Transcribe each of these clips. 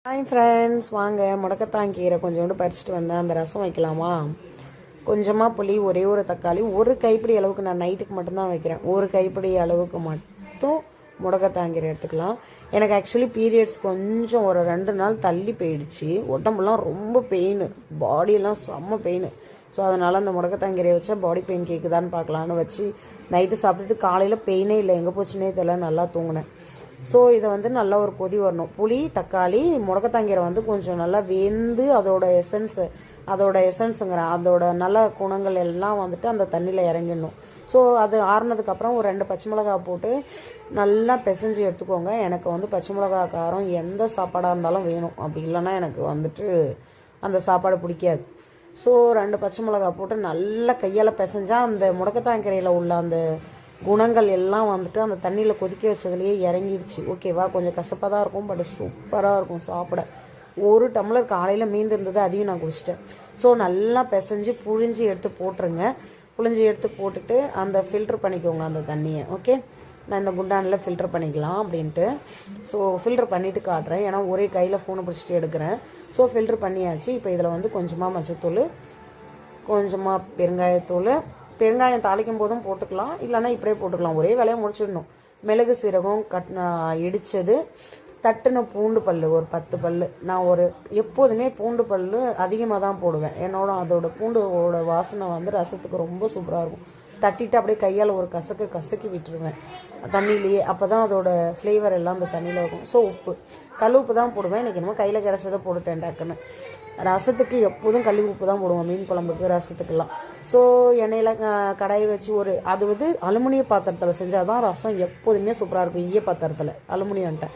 Hi friends, வாங்க முடக்கத்தான் கீரை கொஞ்சோண்டு பறிச்சுட்டு வந்தேன். அந்த ரசம் வைக்கலாமா? கொஞ்சமாக புளி, ஒரே ஒரு தக்காளி, ஒரு கைப்பிடி அளவுக்கு நான் நைட்டுக்கு மட்டும்தான் வைக்கிறேன். ஒரு கைப்பிடி அளவுக்கு மட்டும் முடக்கத்தான் கீரை எடுத்துக்கலாம். எனக்கு ஆக்சுவலி பீரியட்ஸ் கொஞ்சம் ஒரு 2 நாள் தள்ளி போயிடுச்சு. உடம்புலாம் ரொம்ப பெயின், பாடியெல்லாம் செம்ம பெயின். ஸோ அதனால் அந்த முடக்கத்தான் கீரையை வச்சா பாடி பெயின் கேட்குதான்னு பார்க்கலான்னு வச்சு நைட்டு சாப்பிட்டுட்டு காலையில் பெயினே இல்லை, எங்கே போச்சுன்னே தெரியல, நல்லா தூங்கினேன். ஸோ இதை நல்லா ஒரு கொதி வரணும். புளி, தக்காளி, முடக்கத்தாங்கீரை கொஞ்சம் நல்லா வெந்து அதோட எசன்ஸுங்கிறேன், அதோட நல்ல குணங்கள் எல்லாம் அந்த தண்ணியில் இறங்கிடணும். ஸோ அது ஆறுனதுக்கப்புறம் ஒரு 2 பச்சை மிளகா போட்டு நல்லா பிசைஞ்சு எடுத்துக்கோங்க. எனக்கு பச்சை மிளகா காரம் எந்த சாப்பாடாக இருந்தாலும் வேணும், அப்படி இல்லைன்னா எனக்கு அந்த சாப்பாடு பிடிக்காது. ஸோ 2 பச்சை மிளகா போட்டு நல்லா கையால் பிசைஞ்சால் அந்த முடக்கத்தாங்கீரையில் உள்ள அந்த குணங்கள் எல்லாம் அந்த தண்ணியில் கொதிக்க வச்சதுலேயே இறங்கிடுச்சு. ஓகேவா? கொஞ்சம் கசப்பாக தான் இருக்கும், பட் சூப்பராக இருக்கும் சாப்பிட. ஒரு டம்ளர் காலையில் மீந்து இருந்தது, அதையும் நான் குடிச்சிட்டேன். ஸோ நல்லா பிசைஞ்சு புழிஞ்சு எடுத்து போட்டுருங்க. புழிஞ்சு எடுத்து போட்டுட்டு அந்த ஃபில்ட்ரு பண்ணிக்கோங்க அந்த தண்ணியை. ஓகே, நான் இந்த குண்டானில் ஃபில்ட்ரு பண்ணிக்கலாம் அப்படின்ட்டு. ஸோ ஃபில்ட்ரு பண்ணிவிட்டு காட்டுறேன், ஏன்னா ஒரே கையில் ஃபோனை பிடிச்சிட்டு எடுக்கிறேன். ஸோ ஃபில்ட்ரு பண்ணியாச்சு. இப்போ இதில் கொஞ்சமாக மஞ்சத்தூள், கொஞ்சமாக பெருங்காயம் தாளிக்கும் போதும் போட்டுக்கலாம், இல்லைன்னா இப்படியே போட்டுக்கலாம். ஒரே வேலையை முடிச்சிடணும். மிளகு சீரகம் இடித்தது, தட்டுன பூண்டு பல் ஒரு 10 பல். நான் எப்போதுமே பூண்டு பல் அதிகமாக தான் போடுவேன். அதோட பூண்டோட வாசனை ரசத்துக்கு ரொம்ப சூப்பராக இருக்கும். தட்டிட்டு அப்படியே கையால் ஒரு கசக்கி விட்டுருவேன் தண்ணியிலேயே. அப்போ தான் அதோட ஃப்ளேவர் எல்லாம் அந்த தண்ணியில் இருக்கும். ஸோ கல் உப்பு தான் போடுவேன். இன்றைக்கி என்னமோ கையில் கிடச்சதை போட்டுட்டேன் டக்குன்னு. ரசத்துக்கு எப்போதும் கல் உப்பு தான் போடுவோம், மீன் குழம்புக்கு, ரசத்துக்கெல்லாம். ஸோ எண்ணெயில் கடாயை வச்சு அது அலுமினிய பாத்திரத்தில் செஞ்சால் தான் ரசம் எப்போதுமே சூப்பராக இருக்கும். ஈய பாத்திரத்தில் அலுமினியன்ட்ட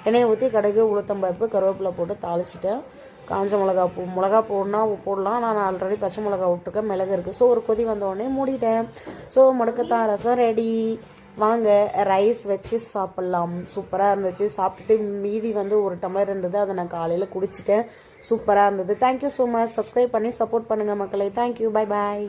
எண்ணெயை ஊற்றி கடுகு, உளுத்தம்பருப்பு, கருவேப்பிலை போட்டு தாளிச்சிட்டேன். காஞ்ச மிளகா போடலாம். நான் ஆல்ரெடி பச்சை மிளகா விட்டுருக்கேன், மிளகு இருக்குது. ஸோ ஒரு கொதி வந்தோடனே மூடிட்டேன். ஸோ முடக்கத்தான் ரசம் ரெடி. வாங்க ரைஸ் வச்சு சாப்பிட்லாம். சூப்பராக இருந்துச்சு. சாப்பிட்டுட்டு மீதி ஒரு டம்ளர் இருந்தது, அதை நான் காலையில் குடிச்சிட்டேன். சூப்பராக இருந்தது. Thank you so much. சப்ஸ்கிரைப் பண்ணி சப்போர்ட் பண்ணுங்கள் மக்களே. தேங்க்யூ. Bye bye.